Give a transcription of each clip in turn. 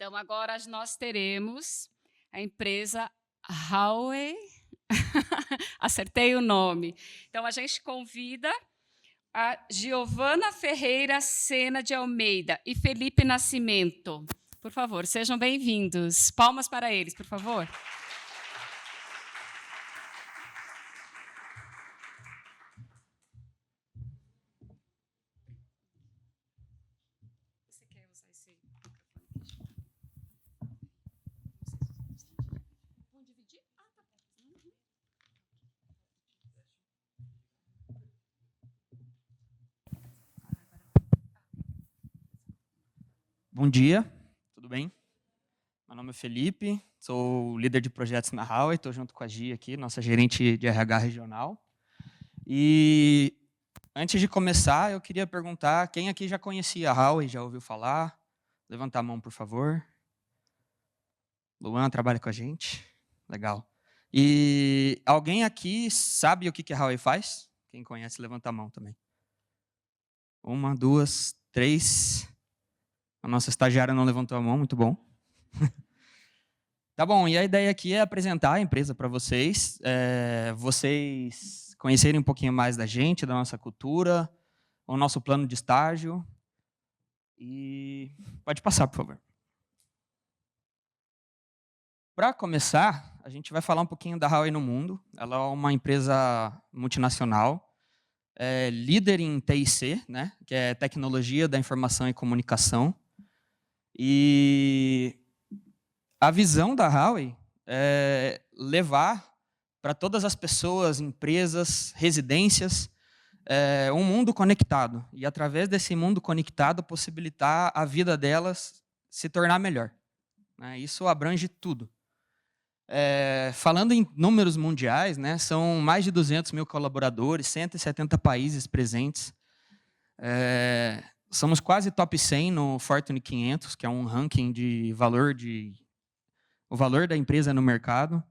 Então, agora nós teremos a empresa Huawei. Acertei o nome. Então, a gente convida a Giovana Ferreira Sena de Almeida e Felipe Nascimento. Por favor, sejam bem-vindos. Palmas para eles, por favor. Você quer usar esse microfone? Vão dividir? Ah, tá bom. Bom dia, tudo bem? Meu nome é Felipe, sou líder de projetos na Huawei, estou junto com a Gia aqui, nossa gerente de RH regional. E antes de começar, eu queria perguntar, quem aqui já conhecia a Huawei, já ouviu falar? Levanta a mão, por favor. Luan trabalha com a gente, legal. E alguém aqui sabe o que a Huawei faz? Quem conhece, levanta a mão também. 1, 2, 3... A nossa estagiária não levantou a mão, muito bom. Tá bom, e a ideia aqui é apresentar a empresa para vocês, vocês conhecerem um pouquinho mais da gente, da nossa cultura, o nosso plano de estágio. E pode passar, por favor. Para começar, a gente vai falar um pouquinho da Huawei no mundo. Ela é uma empresa multinacional, líder em TIC, né, que é Tecnologia da Informação e Comunicação. E a visão da Huawei é levar para todas as pessoas, empresas, residências, um mundo conectado. E, através desse mundo conectado, possibilitar a vida delas se tornar melhor. Isso abrange tudo. Falando em números mundiais, né, são mais de 200 mil colaboradores, 170 países presentes. Somos quase top 100 no Fortune 500, que é um ranking de valor o valor da empresa no mercado.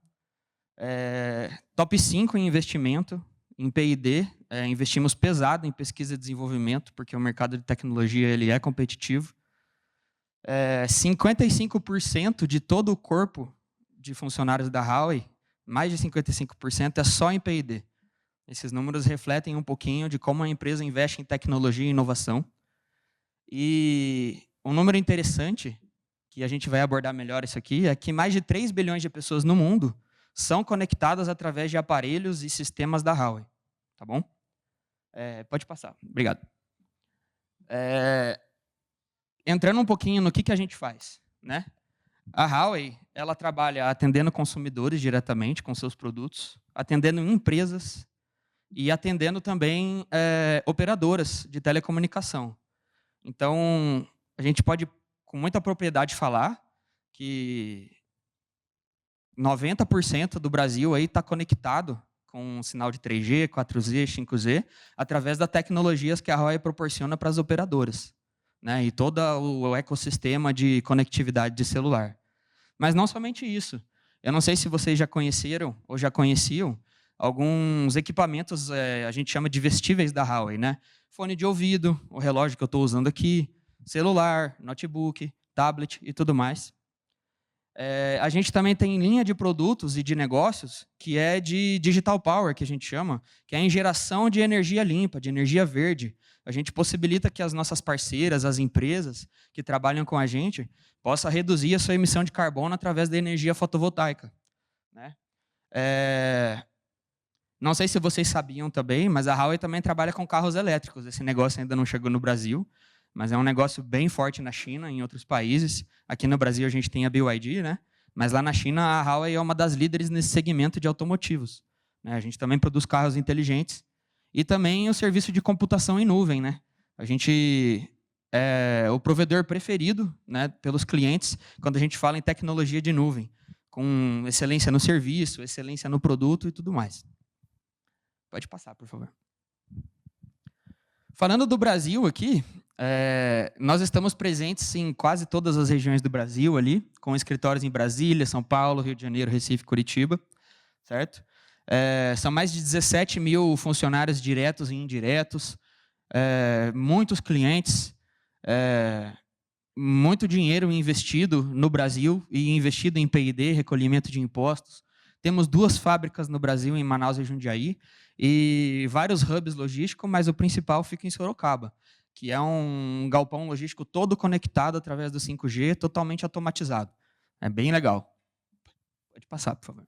Top 5 em investimento, em P&D. Investimos pesado em pesquisa e desenvolvimento, porque o mercado de tecnologia ele é competitivo. 55% de todo o corpo de funcionários da Huawei, mais de 55%, é só em P&D. Esses números refletem um pouquinho de como a empresa investe em tecnologia e inovação. E um número interessante, que a gente vai abordar melhor isso aqui, é que mais de 3 bilhões de pessoas no mundo são conectadas através de aparelhos e sistemas da Huawei. Tá bom? Pode passar. Obrigado. Entrando um pouquinho no que a gente faz, né? A Huawei, ela trabalha atendendo consumidores diretamente com seus produtos, atendendo empresas e atendendo também operadoras de telecomunicação. Então, a gente pode, com muita propriedade, falar que 90% do Brasil está conectado com um sinal de 3G, 4G, 5G, através das tecnologias que a Huawei proporciona para as operadoras, né? E todo o ecossistema de conectividade de celular. Mas não somente isso. Eu não sei se vocês já conheceram ou já conheciam alguns equipamentos, a gente chama de vestíveis da Huawei, né? Fone de ouvido, o relógio que eu estou usando aqui, celular, notebook, tablet e tudo mais. A gente também tem linha de produtos e de negócios que é de digital power, que a gente chama, que é em geração de energia limpa, de energia verde. A gente possibilita que as nossas parceiras, as empresas que trabalham com a gente, possam reduzir a sua emissão de carbono através da energia fotovoltaica, né? Não sei se vocês sabiam também, mas a Huawei também trabalha com carros elétricos. Esse negócio ainda não chegou no Brasil, mas é um negócio bem forte na China, em outros países. Aqui no Brasil a gente tem a BYD, né? Mas lá na China a Huawei é uma das líderes nesse segmento de automotivos, né? A gente também produz carros inteligentes e também o serviço de computação em nuvem, né? A gente é o provedor preferido, né, pelos clientes quando a gente fala em tecnologia de nuvem, com excelência no serviço, excelência no produto e tudo mais. Pode passar, por favor. Falando do Brasil aqui, nós estamos presentes em quase todas as regiões do Brasil ali, com escritórios em Brasília, São Paulo, Rio de Janeiro, Recife, Curitiba, certo? São mais de 17 mil funcionários diretos e indiretos, muitos clientes, muito dinheiro investido no Brasil e investido em P&D, recolhimento de impostos. Temos 2 fábricas no Brasil, em Manaus e Jundiaí, e vários hubs logísticos, mas o principal fica em Sorocaba, que é um galpão logístico todo conectado através do 5G, totalmente automatizado. É bem legal. Pode passar, por favor.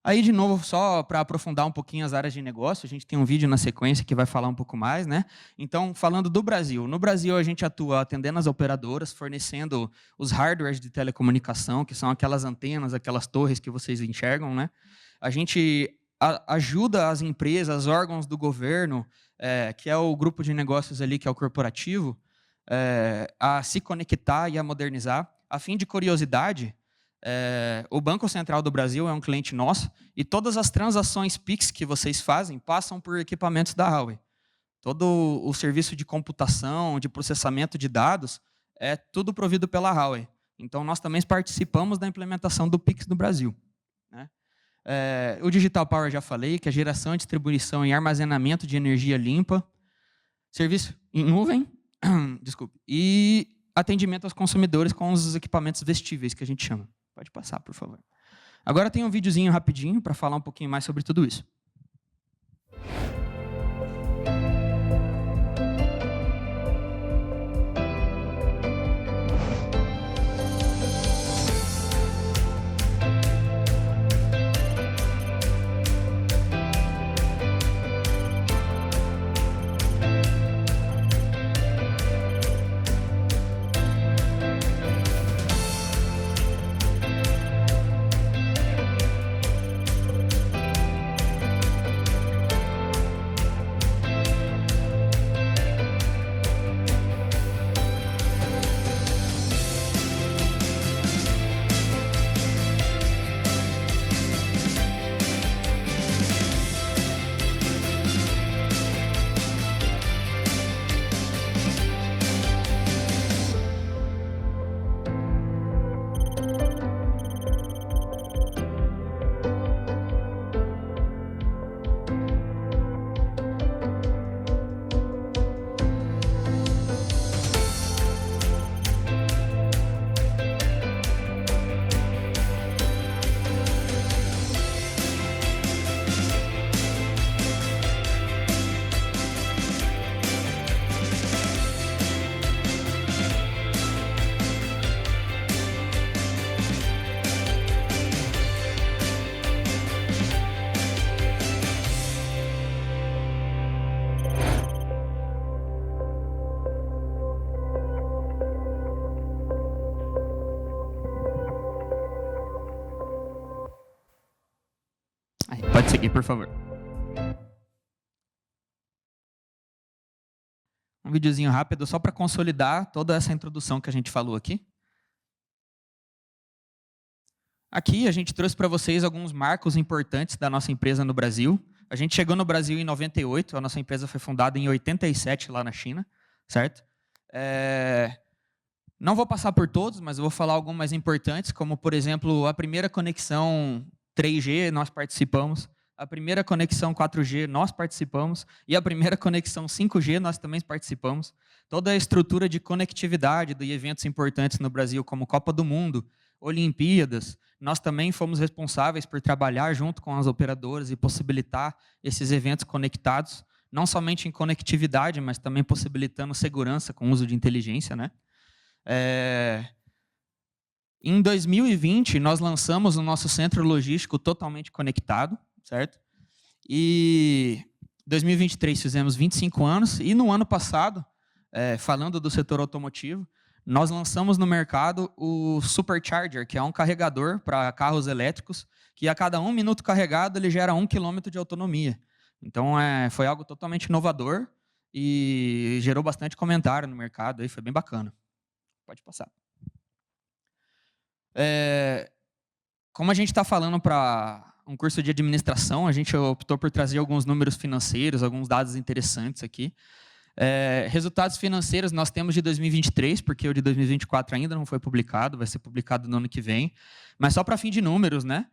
Aí, de novo, só para aprofundar um pouquinho as áreas de negócio, a gente tem um vídeo na sequência que vai falar um pouco mais, né? Então, falando do Brasil. No Brasil, a gente atua atendendo as operadoras, fornecendo os hardwares de telecomunicação, que são aquelas antenas, aquelas torres que vocês enxergam, né? A gente ajuda as empresas, órgãos do governo, que é o grupo de negócios ali, que é o corporativo, a se conectar e a modernizar. A fim de curiosidade, o Banco Central do Brasil é um cliente nosso e todas as transações Pix que vocês fazem passam por equipamentos da Huawei. Todo o serviço de computação, de processamento de dados, é tudo provido pela Huawei. Então, nós também participamos da implementação do Pix no Brasil, né? O Digital Power já falei, que é geração, distribuição e armazenamento de energia limpa, serviço em nuvem, desculpe, e atendimento aos consumidores com os equipamentos vestíveis, que a gente chama. Pode passar, por favor. Agora tem um videozinho rapidinho para falar um pouquinho mais sobre tudo isso. Pode seguir, por favor. Um videozinho rápido só para consolidar toda essa introdução que a gente falou aqui. Aqui a gente trouxe para vocês alguns marcos importantes da nossa empresa no Brasil. A gente chegou no Brasil em 98, a nossa empresa foi fundada em 87 lá na China, certo? Não vou passar por todos, mas eu vou falar algumas importantes, como, por exemplo, a primeira conexão 3G, nós participamos. A primeira conexão 4G, nós participamos. E a primeira conexão 5G, nós também participamos. Toda a estrutura de conectividade de eventos importantes no Brasil, como Copa do Mundo, Olimpíadas, nós também fomos responsáveis por trabalhar junto com as operadoras e possibilitar esses eventos conectados, não somente em conectividade, mas também possibilitando segurança com uso de inteligência, né? Em 2020, nós lançamos o nosso centro logístico totalmente conectado, certo? E em 2023 fizemos 25 anos, e no ano passado, falando do setor automotivo, nós lançamos no mercado o Supercharger, que é um carregador para carros elétricos, que a cada 1 minuto carregado ele gera 1 quilômetro de autonomia. Então, foi algo totalmente inovador e gerou bastante comentário no mercado, aí foi bem bacana. Pode passar. Como a gente está falando para um curso de administração, a gente optou por trazer alguns números financeiros, alguns dados interessantes aqui. Resultados financeiros nós temos de 2023, porque o de 2024 ainda não foi publicado, vai ser publicado no ano que vem. Mas só para fim de números, né?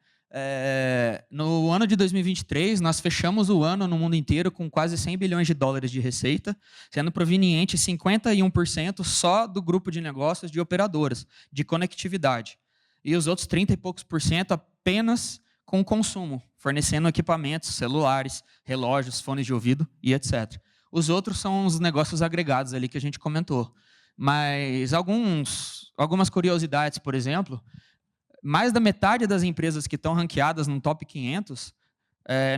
No ano de 2023, nós fechamos o ano no mundo inteiro com quase 100 bilhões de dólares de receita, sendo proveniente 51% só do grupo de negócios de operadoras, de conectividade. E os outros 30 e poucos por cento apenas com consumo, fornecendo equipamentos, celulares, relógios, fones de ouvido e etc. Os outros são os negócios agregados ali que a gente comentou. Mas algumas curiosidades, por exemplo, mais da metade das empresas que estão ranqueadas no top 500,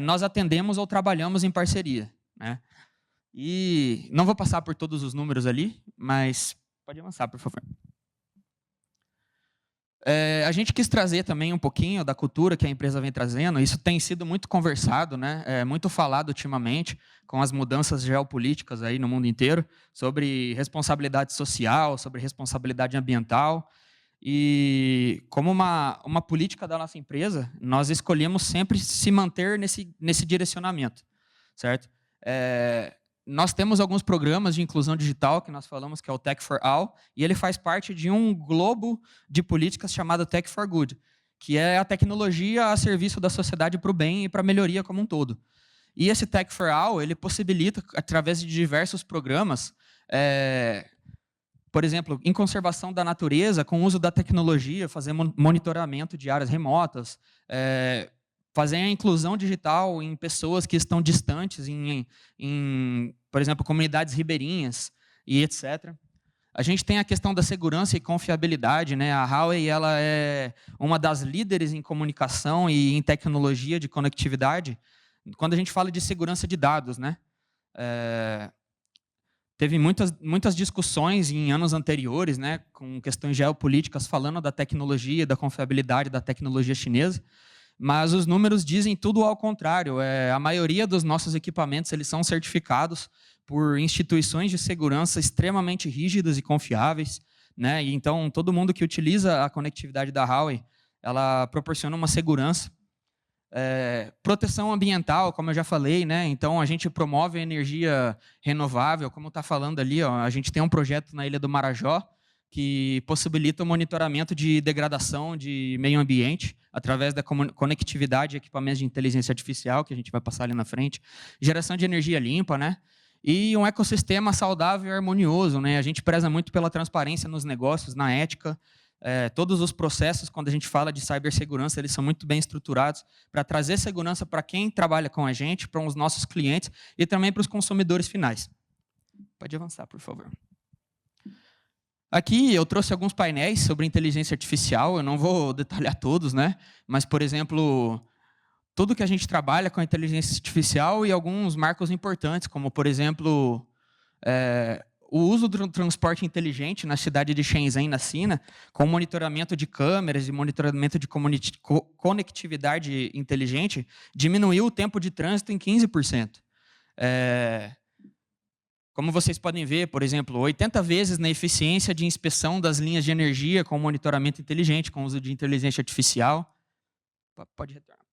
nós atendemos ou trabalhamos em parceria, né? E não vou passar por todos os números ali, mas pode avançar, por favor. A gente quis trazer também um pouquinho da cultura que a empresa vem trazendo. Isso tem sido muito conversado, né? Muito falado ultimamente, com as mudanças geopolíticas aí no mundo inteiro, sobre responsabilidade social, sobre responsabilidade ambiental. E como uma política da nossa empresa, nós escolhemos sempre se manter nesse direcionamento, certo? Nós temos alguns programas de inclusão digital, que nós falamos que é o Tech for All, e ele faz parte de um globo de políticas chamado Tech for Good, que é a tecnologia a serviço da sociedade para o bem e para a melhoria como um todo. E esse Tech for All, ele possibilita, através de diversos programas, por exemplo, em conservação da natureza, com o uso da tecnologia, fazer monitoramento de áreas remotas, fazer a inclusão digital em pessoas que estão distantes, por exemplo, comunidades ribeirinhas e etc. A gente tem a questão da segurança e confiabilidade, né? A Huawei ela é uma das líderes em comunicação e em tecnologia de conectividade, quando a gente fala de segurança de dados, né? Teve muitas discussões em anos anteriores, né, com questões geopolíticas, falando da tecnologia, da confiabilidade da tecnologia chinesa, mas os números dizem tudo ao contrário. A maioria dos nossos equipamentos eles são certificados por instituições de segurança extremamente rígidas e confiáveis, né? E então, todo mundo que utiliza a conectividade da Huawei, ela proporciona uma segurança. Proteção ambiental, como eu já falei, né? Então a gente promove a energia renovável, como está falando ali, ó, a gente tem um projeto na Ilha do Marajó que possibilita o monitoramento de degradação de meio ambiente através da conectividade e equipamentos de inteligência artificial, que a gente vai passar ali na frente, geração de energia limpa, né? E um ecossistema saudável e harmonioso, né? A gente preza muito pela transparência nos negócios, na ética. Todos os processos, quando a gente fala de cibersegurança, eles são muito bem estruturados para trazer segurança para quem trabalha com a gente, para os nossos clientes e também para os consumidores finais. Pode avançar, por favor. Aqui eu trouxe alguns painéis sobre inteligência artificial, eu não vou detalhar todos, né? Mas, por exemplo, tudo que a gente trabalha com a inteligência artificial e alguns marcos importantes, como, por exemplo, o uso do transporte inteligente na cidade de Shenzhen, na China, com monitoramento de câmeras e monitoramento de conectividade inteligente, diminuiu o tempo de trânsito em 15%. Como vocês podem ver, por exemplo, 80 vezes na eficiência de inspeção das linhas de energia com monitoramento inteligente, com uso de inteligência artificial. Pode retornar.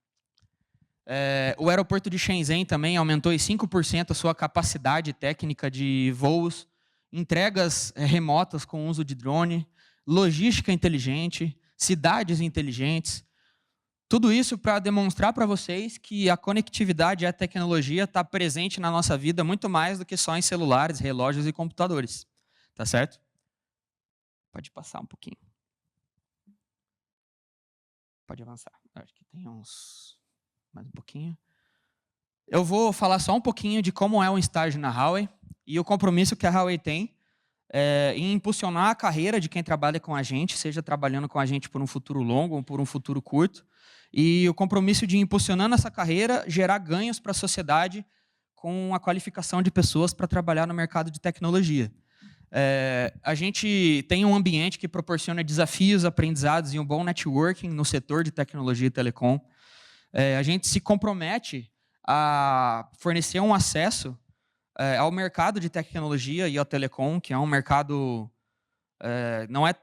O aeroporto de Shenzhen também aumentou em 5% a sua capacidade técnica de voos, entregas remotas com uso de drone, logística inteligente, cidades inteligentes. Tudo isso para demonstrar para vocês que a conectividade e a tecnologia está presente na nossa vida muito mais do que só em celulares, relógios e computadores. Tá certo? Pode passar um pouquinho. Pode avançar. Acho que tem uns... mais um pouquinho. Eu vou falar só um pouquinho de como é um estágio na Huawei e o compromisso que a Huawei tem em impulsionar a carreira de quem trabalha com a gente, seja trabalhando com a gente por um futuro longo ou por um futuro curto, e o compromisso de, impulsionando essa carreira, gerar ganhos para a sociedade com a qualificação de pessoas para trabalhar no mercado de tecnologia. A gente tem um ambiente que proporciona desafios, aprendizados e um bom networking no setor de tecnologia e telecom. A gente se compromete a fornecer um acesso ao mercado de tecnologia e ao telecom, que é um mercado não é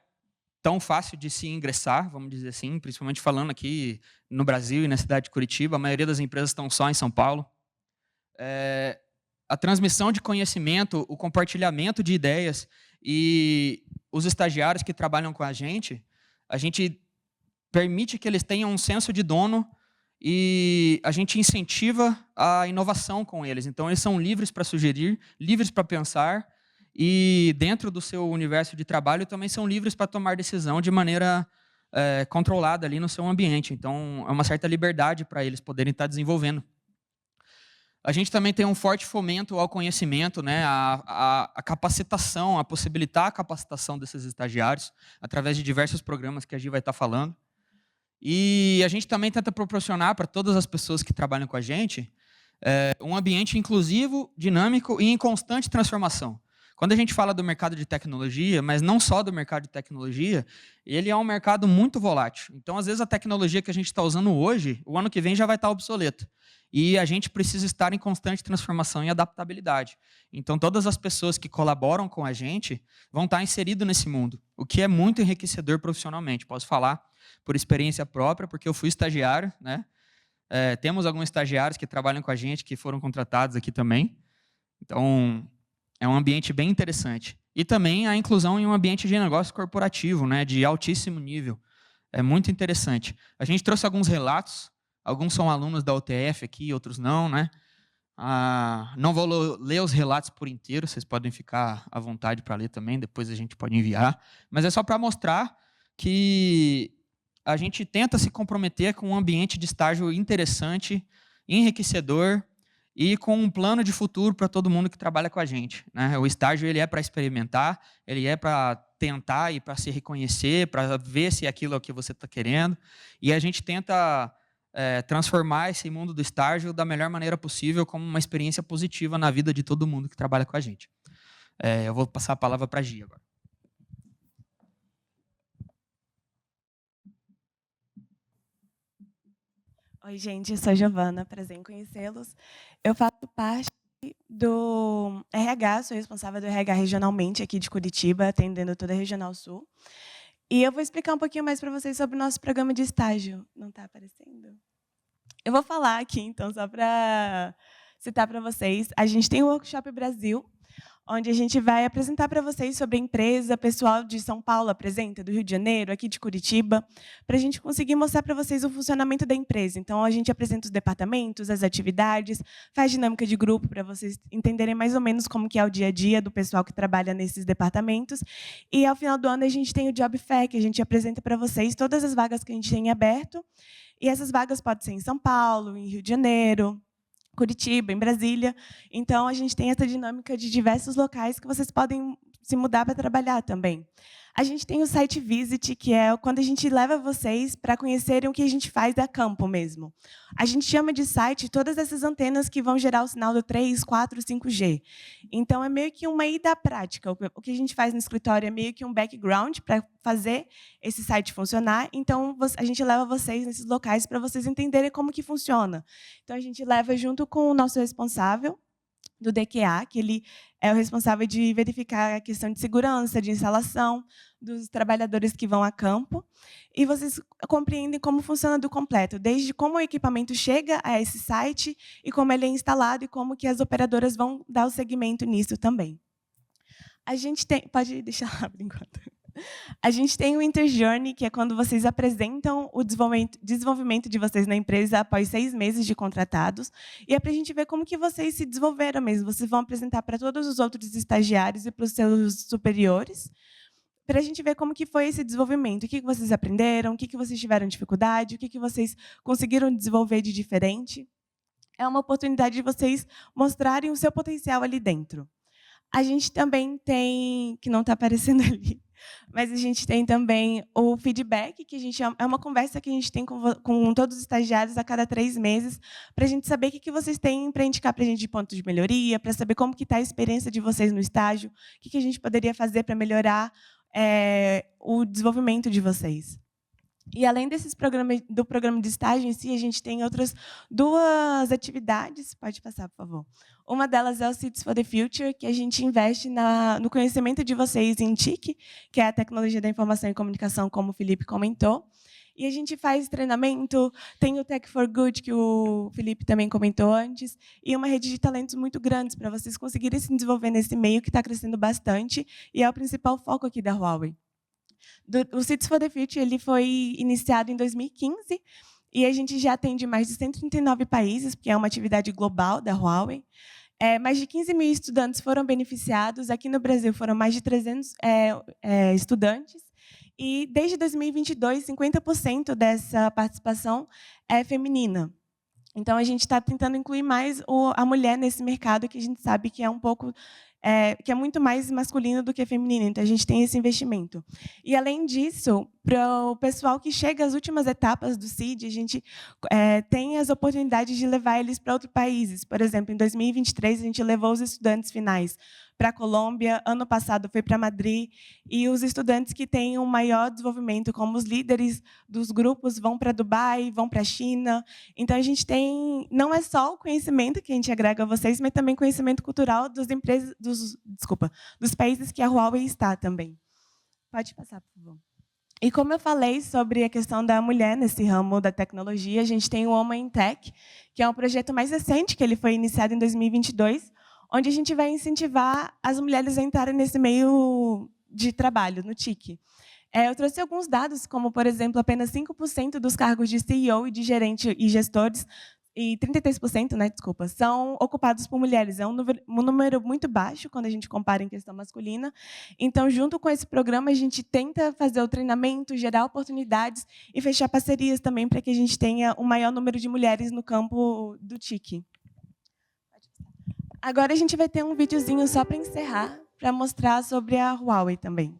tão fácil de se ingressar, vamos dizer assim, principalmente falando aqui no Brasil e na cidade de Curitiba. A maioria das empresas estão só em São Paulo. A transmissão de conhecimento, o compartilhamento de ideias e os estagiários que trabalham com a gente permite que eles tenham um senso de dono e a gente incentiva a inovação com eles. Então, eles são livres para sugerir, livres para pensar e, dentro do seu universo de trabalho, também são livres para tomar decisão de maneira controlada ali no seu ambiente. Então, é uma certa liberdade para eles poderem estar desenvolvendo. A gente também tem um forte fomento ao conhecimento, né, a capacitação, a possibilitar a capacitação desses estagiários através de diversos programas que a Gi vai estar falando. E a gente também tenta proporcionar para todas as pessoas que trabalham com a gente um ambiente inclusivo, dinâmico e em constante transformação. Quando a gente fala do mercado de tecnologia, mas não só do mercado de tecnologia, ele é um mercado muito volátil. Então, às vezes, a tecnologia que a gente está usando hoje, o ano que vem já vai estar obsoleta. E a gente precisa estar em constante transformação e adaptabilidade. Então, todas as pessoas que colaboram com a gente vão estar inseridas nesse mundo, o que é muito enriquecedor profissionalmente. Posso falar por experiência própria, porque eu fui estagiário, né? Temos alguns estagiários que trabalham com a gente, que foram contratados aqui também. Então, é um ambiente bem interessante. E também a inclusão em um ambiente de negócio corporativo, né, de altíssimo nível. É muito interessante. A gente trouxe alguns relatos, alguns são alunos da UTF aqui, outros não, né? Não vou ler os relatos por inteiro, vocês podem ficar à vontade para ler também, depois a gente pode enviar. Mas é só para mostrar que a gente tenta se comprometer com um ambiente de estágio interessante, enriquecedor, e com um plano de futuro para todo mundo que trabalha com a gente, né? O estágio ele é para experimentar, ele é para tentar e para se reconhecer, para ver se aquilo é o que você está querendo. E a gente tenta transformar esse mundo do estágio da melhor maneira possível, como uma experiência positiva na vida de todo mundo que trabalha com a gente. Eu vou passar a palavra para a Gi agora. Oi, gente, eu sou a Giovana, prazer em conhecê-los. Eu faço parte do RH, sou responsável do RH regionalmente aqui de Curitiba, atendendo toda a Regional Sul. E eu vou explicar um pouquinho mais para vocês sobre o nosso programa de estágio. Não está aparecendo? Eu vou falar aqui, então, só para citar para vocês. A gente tem o Workshop Brasil, onde a gente vai apresentar para vocês sobre a empresa, pessoal de São Paulo apresenta, do Rio de Janeiro, aqui de Curitiba, para a gente conseguir mostrar para vocês o funcionamento da empresa. Então, a gente apresenta os departamentos, as atividades, faz dinâmica de grupo para vocês entenderem mais ou menos como que é o dia a dia do pessoal que trabalha nesses departamentos. E, ao final do ano, a gente tem o Job Fair, que a gente apresenta para vocês todas as vagas que a gente tem aberto. E essas vagas podem ser em São Paulo, em Rio de Janeiro, Curitiba, em Brasília. Então, a gente tem essa dinâmica de diversos locais que vocês podem se mudar para trabalhar também. A gente tem o Site Visit, que é quando a gente leva vocês para conhecerem o que a gente faz a campo mesmo. A gente chama de site todas essas antenas que vão gerar o sinal do 3, 4, 5G. Então, é meio que uma ida à prática. O que a gente faz no escritório é meio que um background para fazer esse site funcionar. Então, a gente leva vocês nesses locais para vocês entenderem como que funciona. Então, a gente leva junto com o nosso responsável do DQA, que ele é o responsável de verificar a questão de segurança, de instalação, dos trabalhadores que vão a campo. E vocês compreendem como funciona do completo, desde como o equipamento chega a esse site e como ele é instalado e como que as operadoras vão dar o segmento nisso também. A gente tem... Pode deixar lá por enquanto. A gente tem o Interjourney, que é quando vocês apresentam o desenvolvimento de vocês na empresa após 6 meses de contratados. E é para a gente ver como que vocês se desenvolveram mesmo. Vocês vão apresentar para todos os outros estagiários e para os seus superiores, para a gente ver como que foi esse desenvolvimento. O que vocês aprenderam, o que vocês tiveram dificuldade, o que vocês conseguiram desenvolver de diferente. É uma oportunidade de vocês mostrarem o seu potencial ali dentro. A gente também tem, que não está aparecendo ali, mas a gente tem também o feedback, que a gente é uma conversa que a gente tem com todos os estagiários a cada 3 meses, para a gente saber o que vocês têm para indicar para a gente de pontos de melhoria, para saber como está a experiência de vocês no estágio, o que a gente poderia fazer para melhorar o desenvolvimento de vocês. E, além desses do programa de estágio em si, a gente tem outras 2 atividades. Pode passar, por favor. Uma delas é o Seeds for the Future, que a gente investe no conhecimento de vocês em TIC, que é a tecnologia da informação e comunicação, como o Felipe comentou. E a gente faz treinamento, tem o Tech for Good, que o Felipe também comentou antes, e uma rede de talentos muito grandes para vocês conseguirem se desenvolver nesse meio que está crescendo bastante e é o principal foco aqui da Huawei. O Cities for the Future ele foi iniciado em 2015 e a gente já atende mais de 139 países, porque é uma atividade global da Huawei. Mais de 15 mil estudantes foram beneficiados. Aqui no Brasil foram mais de 300 estudantes. E, desde 2022, 50% dessa participação é feminina. Então, a gente está tentando incluir mais a mulher nesse mercado, que a gente sabe que é um pouco que é muito mais masculino do que feminino. Então, a gente tem esse investimento. E, além disso, para o pessoal que chega às últimas etapas do CID, a gente tem as oportunidades de levar eles para outros países. Por exemplo, em 2023, a gente levou os estudantes finais para a Colômbia, ano passado foi para Madrid, e os estudantes que têm um maior desenvolvimento, como os líderes dos grupos, vão para Dubai, vão para a China. Então, a gente tem, não é só o conhecimento que a gente agrega a vocês, mas também conhecimento cultural dos países que a Huawei está também. Pode passar, por favor. E como eu falei sobre a questão da mulher nesse ramo da tecnologia, a gente tem o Women in Tech, que é um projeto mais recente, que ele foi iniciado em 2022, onde a gente vai incentivar as mulheres a entrarem nesse meio de trabalho, no TIC. Eu trouxe alguns dados, como, por exemplo, apenas 5% dos cargos de CEO e de gerente e gestores, e 33%, desculpa, são ocupados por mulheres. É um número muito baixo quando a gente compara em questão masculina. Então, junto com esse programa, a gente tenta fazer o treinamento, gerar oportunidades e fechar parcerias também para que a gente tenha um maior número de mulheres no campo do TIC. Agora a gente vai ter um videozinho só para encerrar, para mostrar sobre a Huawei também.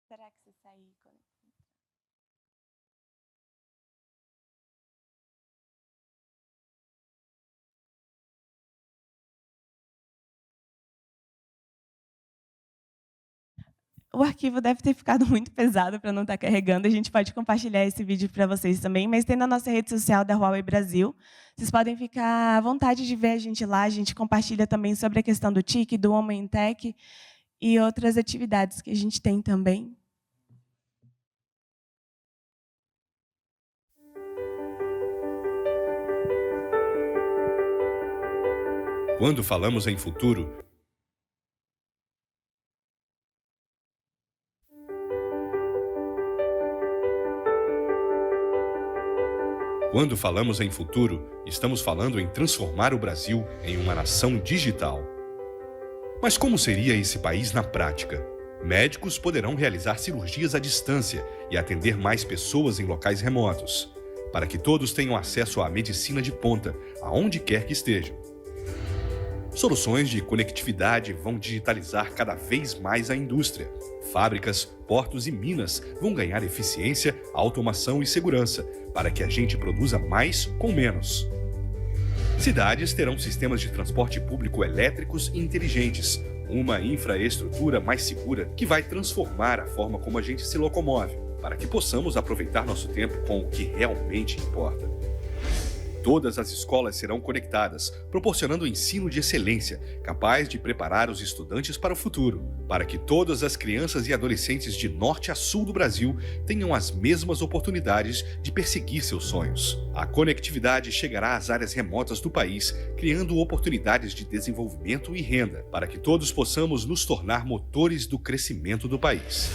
Será que se sair... O arquivo deve ter ficado muito pesado para não estar carregando. A gente pode compartilhar esse vídeo para vocês também, mas tem na nossa rede social da Huawei Brasil. Vocês podem ficar à vontade de ver a gente lá. A gente compartilha também sobre a questão do TIC, do Women in Tech e outras atividades que a gente tem também. Quando falamos em futuro, estamos falando em transformar o Brasil em uma nação digital. Mas como seria esse país na prática? Médicos poderão realizar cirurgias à distância e atender mais pessoas em locais remotos, para que todos tenham acesso à medicina de ponta, aonde quer que estejam. Soluções de conectividade vão digitalizar cada vez mais a indústria. Fábricas, portos e minas vão ganhar eficiência, automação e segurança, para que a gente produza mais com menos. Cidades terão sistemas de transporte público elétricos e inteligentes, uma infraestrutura mais segura que vai transformar a forma como a gente se locomove, para que possamos aproveitar nosso tempo com o que realmente importa. Todas as escolas serão conectadas, proporcionando ensino de excelência, capaz de preparar os estudantes para o futuro, para que todas as crianças e adolescentes de norte a sul do Brasil tenham as mesmas oportunidades de perseguir seus sonhos. A conectividade chegará às áreas remotas do país, criando oportunidades de desenvolvimento e renda, para que todos possamos nos tornar motores do crescimento do país.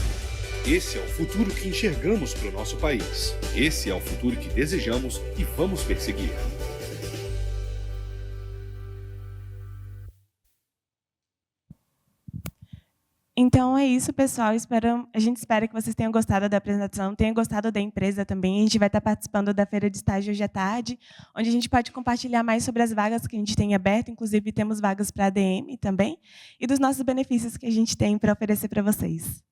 Esse é o futuro que enxergamos para o nosso país. Esse é o futuro que desejamos e vamos perseguir. Então é isso, pessoal. A gente espera que vocês tenham gostado da apresentação, tenham gostado da empresa também. A gente vai estar participando da Feira de Estágio hoje à tarde, onde a gente pode compartilhar mais sobre as vagas que a gente tem aberto. Inclusive, temos vagas para ADM também, e dos nossos benefícios que a gente tem para oferecer para vocês.